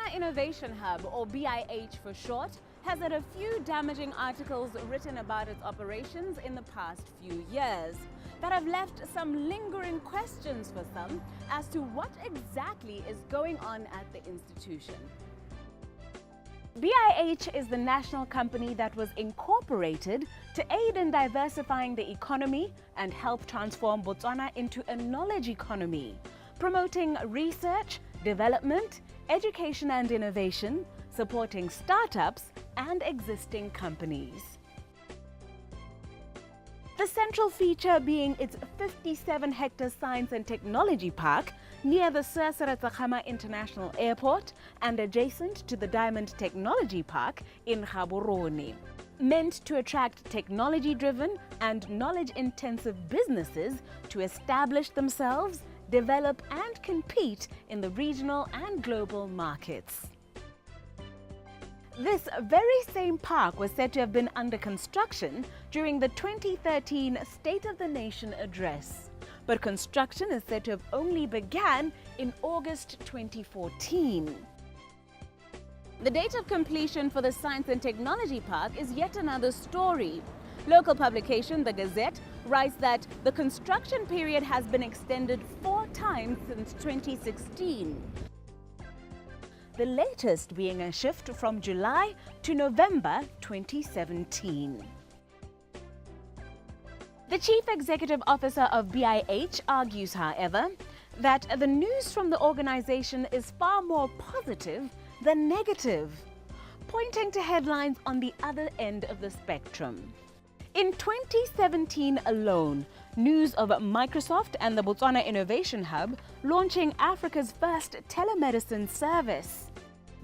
Botswana Innovation Hub, or BIH for short, has had a few damaging articles written about its operations in the past few years that have left some lingering questions for some as to what exactly is going on at the institution. BIH is the national company that was incorporated to aid in diversifying the economy and help transform Botswana into a knowledge economy, promoting research, development, education and innovation, supporting startups and existing companies. The central feature being its 57-hectare science and technology park near the Sir Saratsakama International Airport and adjacent to the Diamond Technology Park in Gaborone. Meant to attract technology-driven and knowledge-intensive businesses to establish themselves, develop and compete in the regional and global markets. This very same park was said to have been under construction during the 2013 State of the Nation address, but construction is said to have only began in August 2014. The date of completion for the Science and Technology Park is yet another story. Local publication, The Gazette, writes that the construction period has been extended 4 times since 2016. The latest being a shift from July to November 2017. The Chief Executive Officer of BIH argues, however, that the news from the organization is far more positive than negative, pointing to headlines on the other end of the spectrum. In 2017 alone, news of Microsoft and the Botswana Innovation Hub launching Africa's first telemedicine service.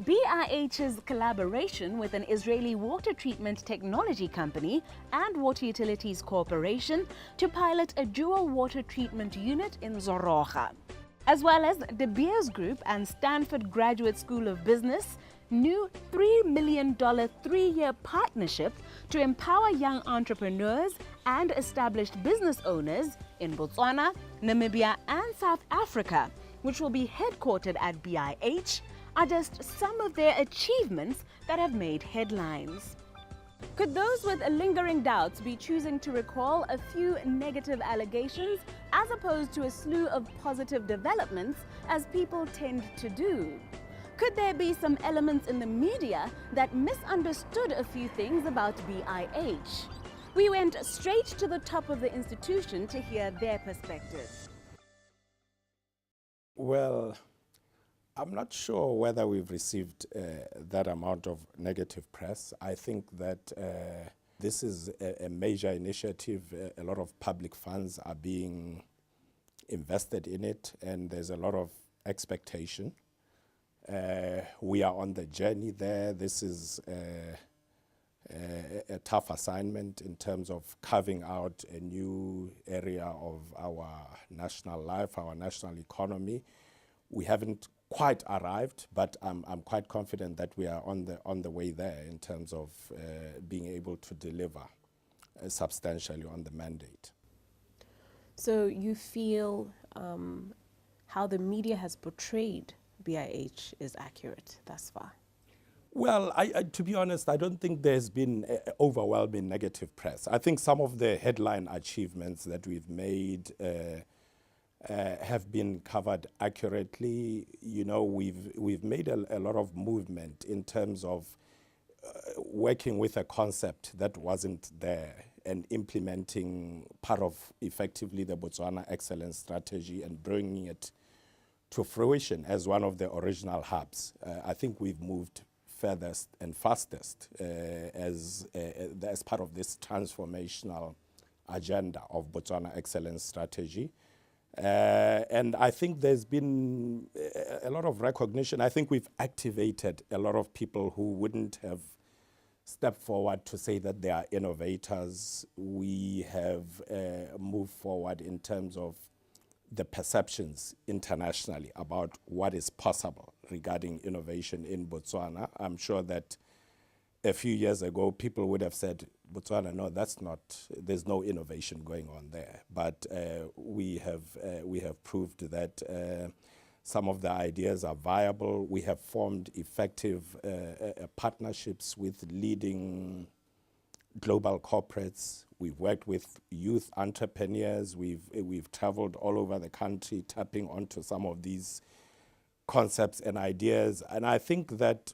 BIH's collaboration with an Israeli water treatment technology company and Water Utilities Corporation to pilot a dual water treatment unit in Zoroga, as well as De Beers Group and Stanford Graduate School of Business new $3 million 3-year partnership to empower young entrepreneurs and established business owners in Botswana, Namibia and South Africa, which will be headquartered at BIH, are just some of their achievements that have made headlines. Could those with lingering doubts be choosing to recall a few negative allegations as opposed to a slew of positive developments, as people tend to do? Could there be some elements in the media that misunderstood a few things about BIH? We went straight to the top of the institution to hear their perspective. Well, I'm not sure whether we've received that amount of negative press. I think that this is a major initiative. A lot of public funds are being invested in it, and there's a lot of expectation. We are on the journey there. This is a tough assignment in terms of carving out a new area of our national life, our national economy. We haven't quite arrived, but I'm quite confident that we are on the way there in terms of being able to deliver substantially on the mandate. So you feel how the media has portrayed BIH is accurate thus far? Well, to be honest, I don't think there's been overwhelming negative press. I think some of the headline achievements that we've made have been covered accurately. You know, we've made a lot of movement in terms of working with a concept that wasn't there and implementing part of effectively the Botswana Excellence Strategy and bringing it to fruition as one of the original hubs. I think we've moved furthest and fastest as part of this transformational agenda of Botswana Excellence Strategy. And I think there's been a lot of recognition. I think we've activated a lot of people who wouldn't have stepped forward to say that they are innovators. We have moved forward in terms of the perceptions internationally about what is possible regarding innovation in Botswana. I'm sure that a few years ago, people would have said, Botswana, no, that's not, there's no innovation going on there. But we have proved that some of the ideas are viable. We have formed effective partnerships with leading global corporates. We've worked with youth entrepreneurs. We've traveled all over the country tapping onto some of these concepts and ideas. And I think that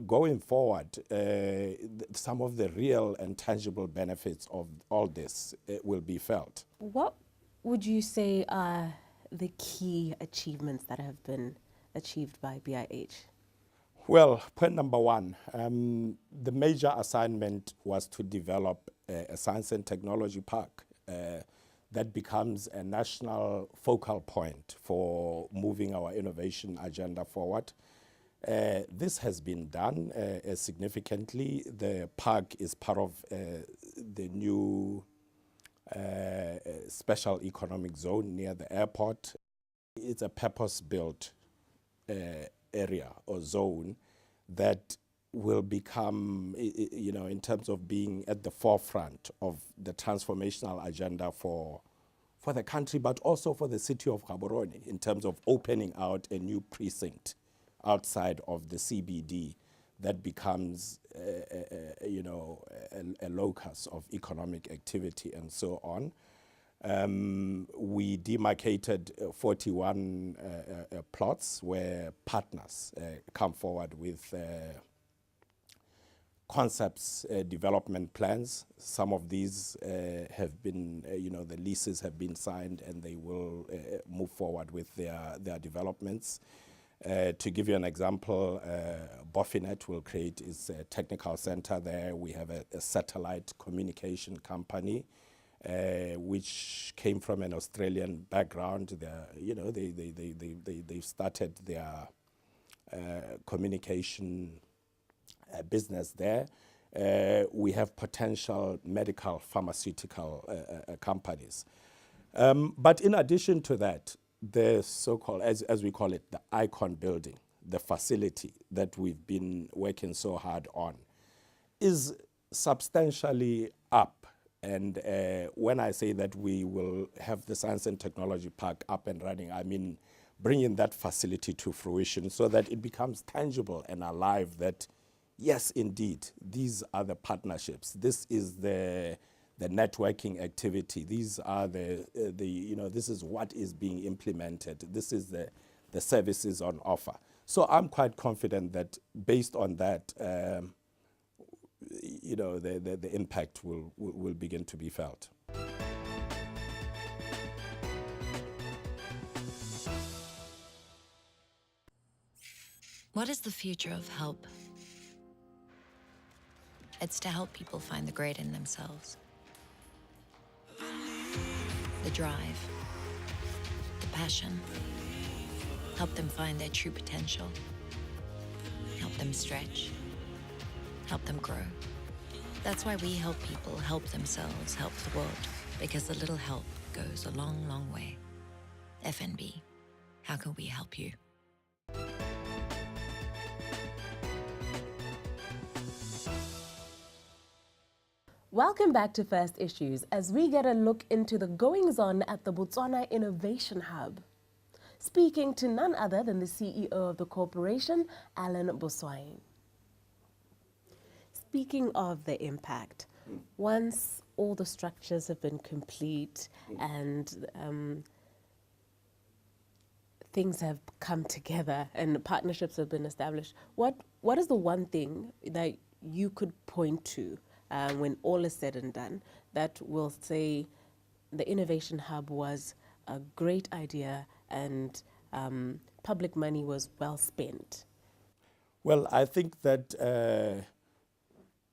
going forward, some of the real and tangible benefits of all this will be felt. What would you say are the key achievements that have been achieved by BIH? Well, point number one, the major assignment was to develop a science and technology park that becomes a national focal point for moving our innovation agenda forward. This has been done significantly. The park is part of the new special economic zone near the airport. It's a purpose-built area or zone that will become, in terms of being at the forefront of the transformational agenda for the country, but also for the city of Gaborone in terms of opening out a new precinct outside of the CBD that becomes, a locus of economic activity and so on. We demarcated 41 plots where partners come forward with concepts, development plans. Some of these have been, the leases have been signed and they will move forward with their developments. To give you an example, Bofinet will create its technical center there. We have a satellite communication company which came from an Australian background. They've started their communication business there. We have potential medical pharmaceutical companies. But in addition to that, the so-called, as we call it, the icon building, the facility that we've been working so hard on, is substantially up. And when I say that we will have the Science and Technology Park up and running, I mean bringing that facility to fruition so that it becomes tangible and alive that, yes, indeed, these are the partnerships. This is the networking activity. These are this is what is being implemented. This is the services on offer. So I'm quite confident that based on that, the impact will begin to be felt. What is the future of help? It's to help people find the great in themselves. The drive, the passion. Help them find their true potential. Help them stretch. Help them grow. That's why we help people help themselves, help the world, because a little help goes a long, long way. FNB, how can we help you? Welcome back to First Issues as we get a look into the goings-on at the Botswana Innovation Hub. Speaking to none other than the CEO of the corporation, Alan Boswain. Speaking of the impact, once all the structures have been complete and things have come together and partnerships have been established, what is the one thing that you could point to when all is said and done that will say the Innovation Hub was a great idea and public money was well spent? Well, I think that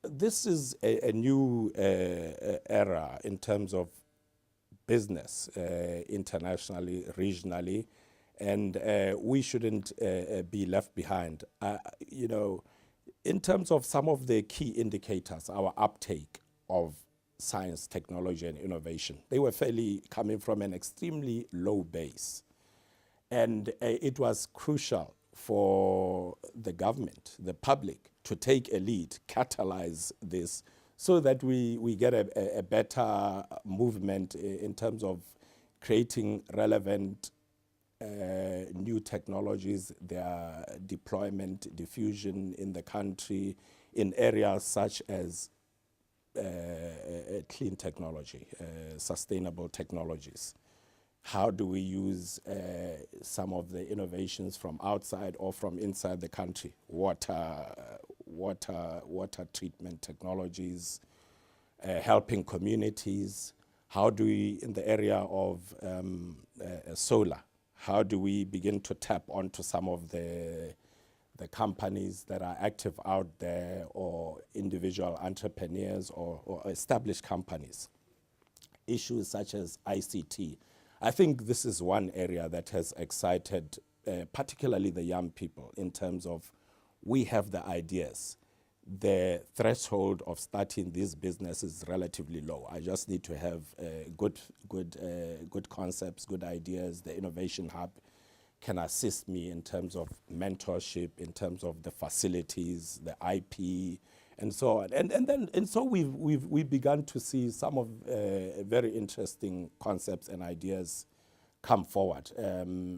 this is a new era in terms of business internationally, regionally, and we shouldn't be left behind. In terms of some of the key indicators, our uptake of science, technology, and innovation, they were fairly coming from an extremely low base. And it was crucial for the government, the public, to take a lead, catalyze this, so that we get a better movement in terms of creating relevant new technologies, their deployment, diffusion in the country in areas such as clean technology, sustainable technologies. How do we use some of the innovations from outside or from inside the country? Water treatment technologies, helping communities. How do we, in the area of solar, how do we begin to tap onto some of the companies that are active out there, or individual entrepreneurs or established companies? Issues such as ICT. I think this is one area that has excited particularly the young people, in terms of, we have the ideas. The threshold of starting these businesses is relatively low. I just need to have good concepts, good ideas. The Innovation Hub can assist me in terms of mentorship, in terms of the facilities, the IP, and so on. And so we've begun to see some of very interesting concepts and ideas come forward.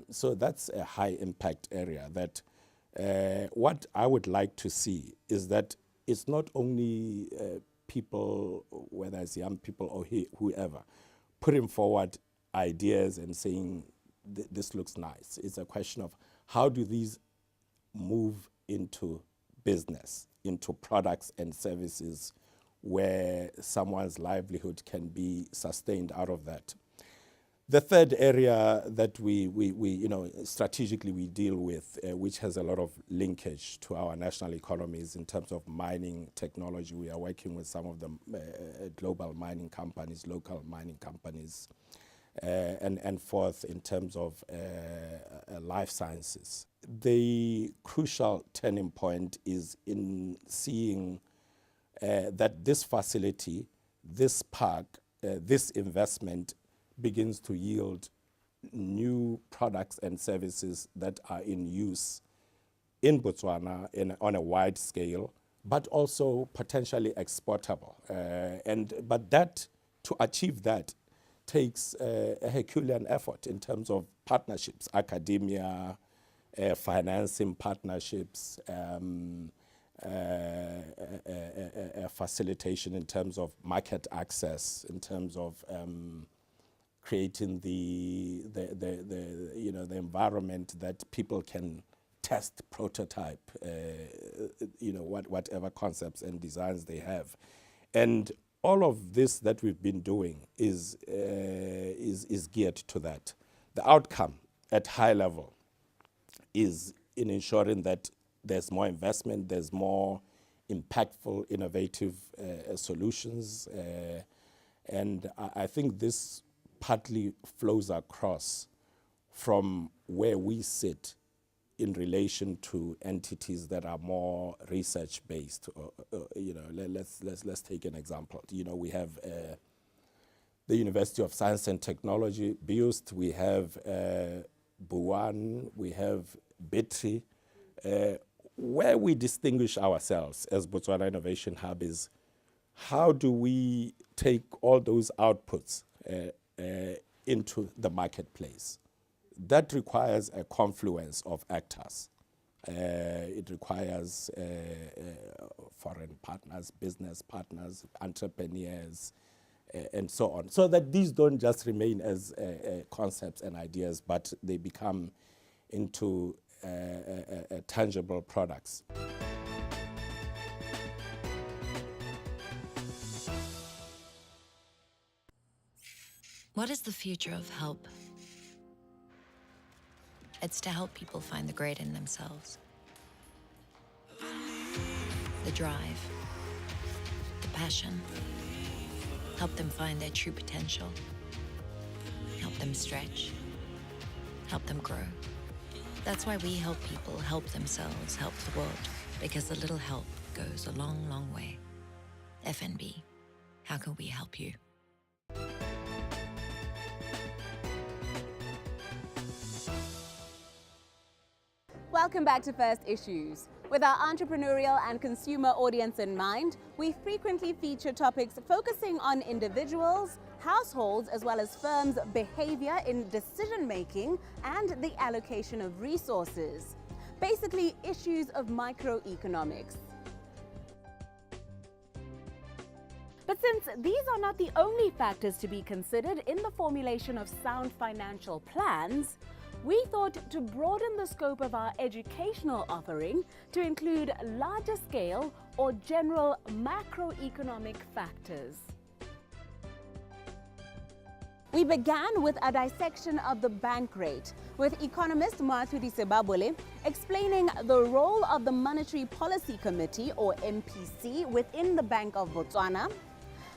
So that's a high impact area. That what I would like to see is that it's not only people, whether it's young people or whoever, putting forward ideas and saying, this looks nice. It's a question of, how do these move into business, into products and services where someone's livelihood can be sustained out of that. The third area that we strategically we deal with, which has a lot of linkage to our national economies in terms of mining technology. We are working with some of the global mining companies, local mining companies, and forth in terms of life sciences. The crucial turning point is in seeing that this facility, this park, this investment begins to yield new products and services that are in use in Botswana on a wide scale, but also potentially exportable. But to achieve that takes a Herculean effort in terms of partnerships, academia, financing partnerships, facilitation in terms of market access, in terms of creating the environment that people can test, prototype, whatever concepts and designs they have. And all of this that we've been doing is geared to that. The outcome at high level is in ensuring that there's more investment, there's more impactful, innovative solutions. And I think this partly flows across from where we sit in relation to entities that are more research-based. Let's take an example. We have the University of Science and Technology, BIUST, we have Buwan, we have BITRI. Where we distinguish ourselves as Botswana Innovation Hub is, how do we take all those outputs into the marketplace? That requires a confluence of actors. It requires foreign partners, business partners, entrepreneurs, and so on. So that these don't just remain as concepts and ideas, but they become into tangible products. What is the future of help? It's to help people find the great in themselves. The drive, the passion. Help them find their true potential. Help them stretch. Help them grow. That's why we help people help themselves, help the world, because a little help goes a long, long way. FNB, how can we help you? Welcome back to First Issues. With our entrepreneurial and consumer audience in mind, we frequently feature topics focusing on individuals, households, as well as firms' behavior in decision-making and the allocation of resources. Basically, issues of microeconomics. But since these are not the only factors to be considered in the formulation of sound financial plans, we thought to broaden the scope of our educational offering to include larger scale or general macroeconomic factors. We began with a dissection of the bank rate, with economist Mathudi Sebabole explaining the role of the Monetary Policy Committee, or MPC, within the Bank of Botswana,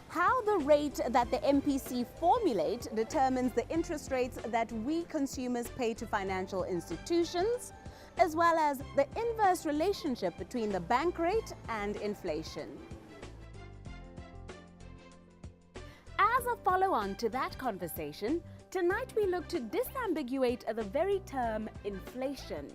how the rate that the MPC formulate determines the interest rates that we consumers pay to financial institutions, as well as the inverse relationship between the bank rate and inflation. As a follow-on to that conversation, tonight we look to disambiguate the very term inflation.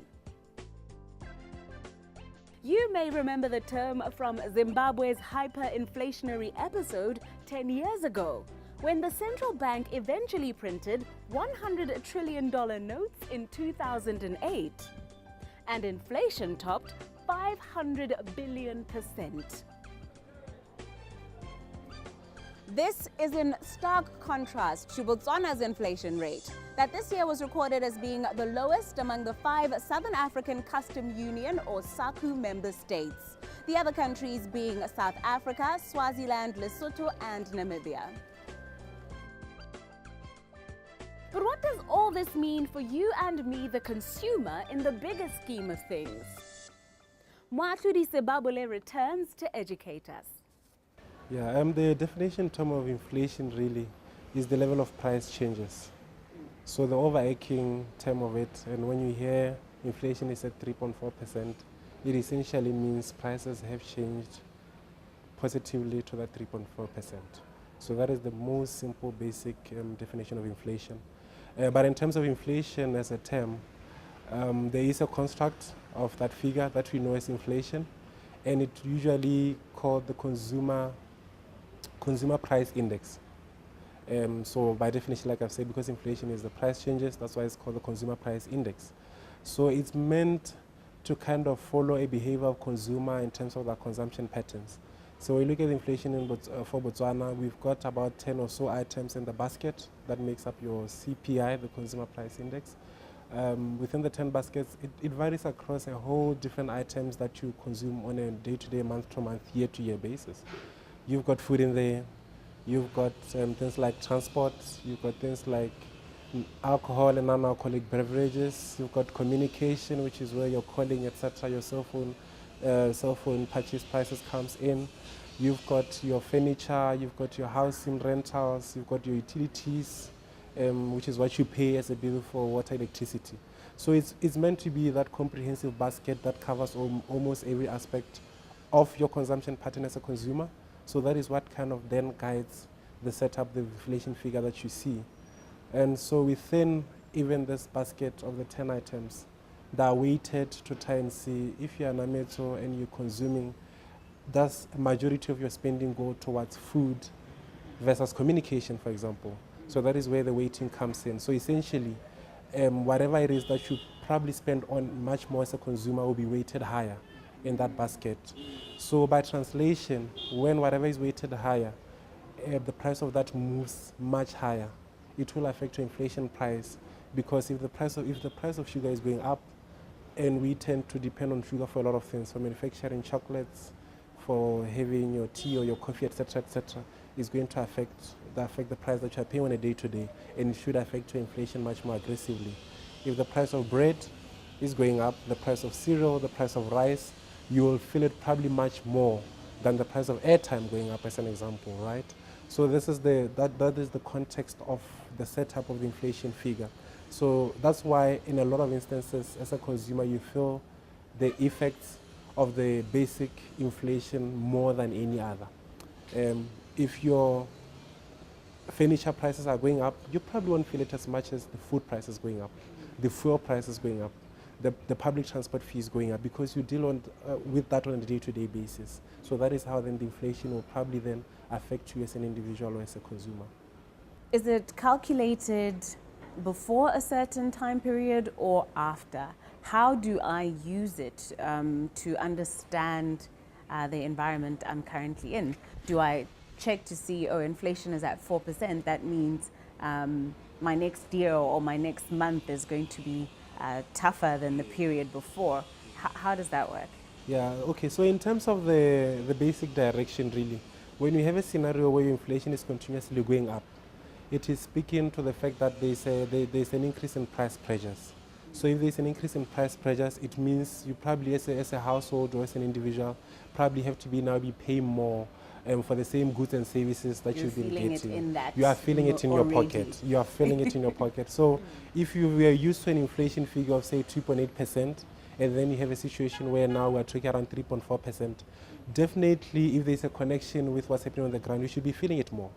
You may remember the term from Zimbabwe's hyperinflationary episode 10 years ago, when the central bank eventually printed $100 trillion notes in 2008, and inflation topped 500 billion%. This is in stark contrast to Botswana's inflation rate, that this year was recorded as being the lowest among the 5 Southern African Custom Union or SACU member states, the other countries being South Africa, Swaziland, Lesotho and Namibia. But what does all this mean for you and me, the consumer, in the bigger scheme of things? Mathudi Sebabole returns to educate us. Yeah, the definition term of inflation really is the level of price changes. So the overarching term of it, and when you hear inflation is at 3.4%, it essentially means prices have changed positively to that 3.4%. So that is the most simple, basic definition of inflation. But in terms of inflation as a term, there is a construct of that figure that we know as inflation, and it's usually called the consumer price index. So by definition, like I've said, because inflation is the price changes, that's why it's called the consumer price index. So it's meant to kind of follow a behavior of consumer in terms of their consumption patterns. So we look at inflation for Botswana, we've got about 10 or so items in the basket that makes up your CPI, the consumer price index. Within the 10 baskets, it varies across a whole different items that you consume on a day-to-day, month-to-month, year-to-year basis. You've got food in there, you've got things like transport, you've got things like alcohol and non-alcoholic beverages, you've got communication, which is where your calling, etc., your cell phone purchase prices comes in. You've got your furniture, you've got your housing rentals, you've got your utilities, which is what you pay as a bill for water, electricity. So it's meant to be that comprehensive basket that covers almost every aspect of your consumption pattern as a consumer. So that is what kind of then guides the setup, the inflation figure that you see. And so within even this basket of the 10 items, they are weighted to try and see if you're an Ameto and you're consuming, does a majority of your spending go towards food versus communication, for example. So that is where the weighting comes in. So essentially, whatever it is that you probably spend on much more as a consumer will be weighted higher in that basket. So by translation, when whatever is weighted higher, the price of that moves much higher. It will affect your inflation price, because if the price of sugar is going up, and we tend to depend on sugar for a lot of things, for manufacturing chocolates, for having your tea or your coffee, etc., is going to affect the price that you are paying on a day-to-day, and it should affect your inflation much more aggressively. If the price of bread is going up, the price of cereal, the price of rice, you will feel it probably much more than the price of airtime going up, as an example, right? So this is that is the context of the setup of the inflation figure. So that's why in a lot of instances, as a consumer, you feel the effects of the basic inflation more than any other. If your furniture prices are going up, you probably won't feel it as much as the food prices going up, the fuel prices going up. the public transport fee is going up because you deal with that on a day-to-day basis. So that is how then the inflation will probably then affect you as an individual or as a consumer. Is it calculated before a certain time period or after? How do I use it to understand the environment I'm currently in? Do I check to see, oh, inflation is at 4%, that means my next year or my next month is going to be tougher than the period before? How does that work? Yeah, okay, so in terms of the basic direction really, when you have a scenario where inflation is continuously going up, it is speaking to the fact that there's an increase in price pressures. So if there's an increase in price pressures, it means you probably as a household or as an individual probably have to now be paying more for the same goods and services that you've been getting. You are feeling it in your pocket. You are feeling it in your pocket. So if you were used to an inflation figure of say 2.8%, and then you have a situation where now we're tracking around 3.4%, definitely if there's a connection with what's happening on the ground, you should be feeling it more.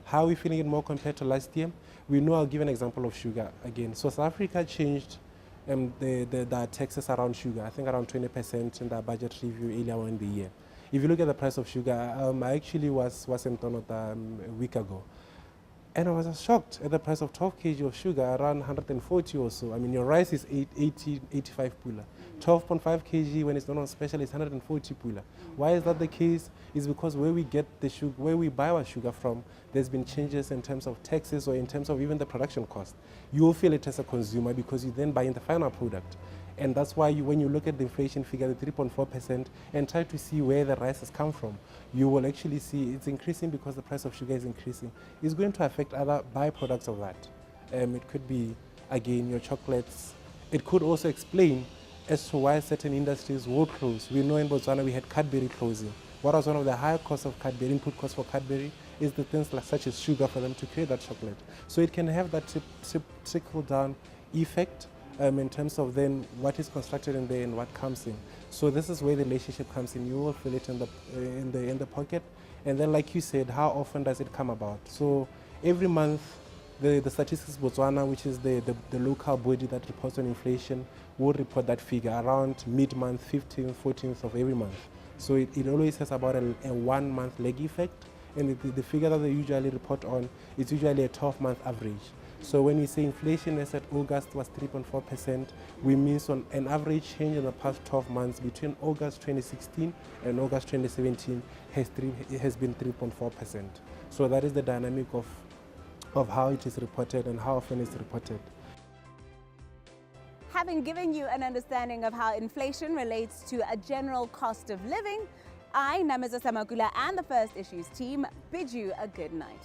How are we feeling it more compared to last year? We know, I'll give an example of sugar again. So South Africa changed the taxes around sugar, I think around 20% in the budget review earlier on in the year. If you look at the price of sugar, I actually was in Tonota a week ago. And I was shocked at the price of 12 kg of sugar, around 140 or so. I mean, your rice is 85 pula. 12.5 kg when it's not on special is 140 pula. Why is that the case? It's because where we get the sugar, where we buy our sugar from, there's been changes in terms of taxes or in terms of even the production cost. You will feel it as a consumer because you then buy in the final product. And that's why when you look at the inflation figure, the 3.4%, and try to see where the rice has come from, you will actually see it's increasing because the price of sugar is increasing. It's going to affect other byproducts of that. It could be, again, your chocolates. It could also explain as to why certain industries will close. We know in Botswana we had Cadbury closing. What was one of the higher costs of Cadbury, input costs for Cadbury, is the things like such as sugar for them to create that chocolate. So it can have that trickle-down effect in terms of then what is constructed in there and what comes in. So this is where the relationship comes in. You will feel it in the pocket. And then, like you said, how often does it come about? So every month, the Statistics Botswana, which is the local body that reports on inflation, will report that figure around mid-month, 15th, 14th of every month. So it always has about a 1 month lag effect. And the figure that they usually report on is usually a 12-month average. So when we say inflation as at August was 3.4%, we mean on an average change in the past 12 months between August 2016 and August 2017 has been 3.4%. So that is the dynamic of how it is reported and how often it's reported. Having given you an understanding of how inflation relates to a general cost of living, I, Namiza Samakula, and the First Issues team bid you a good night.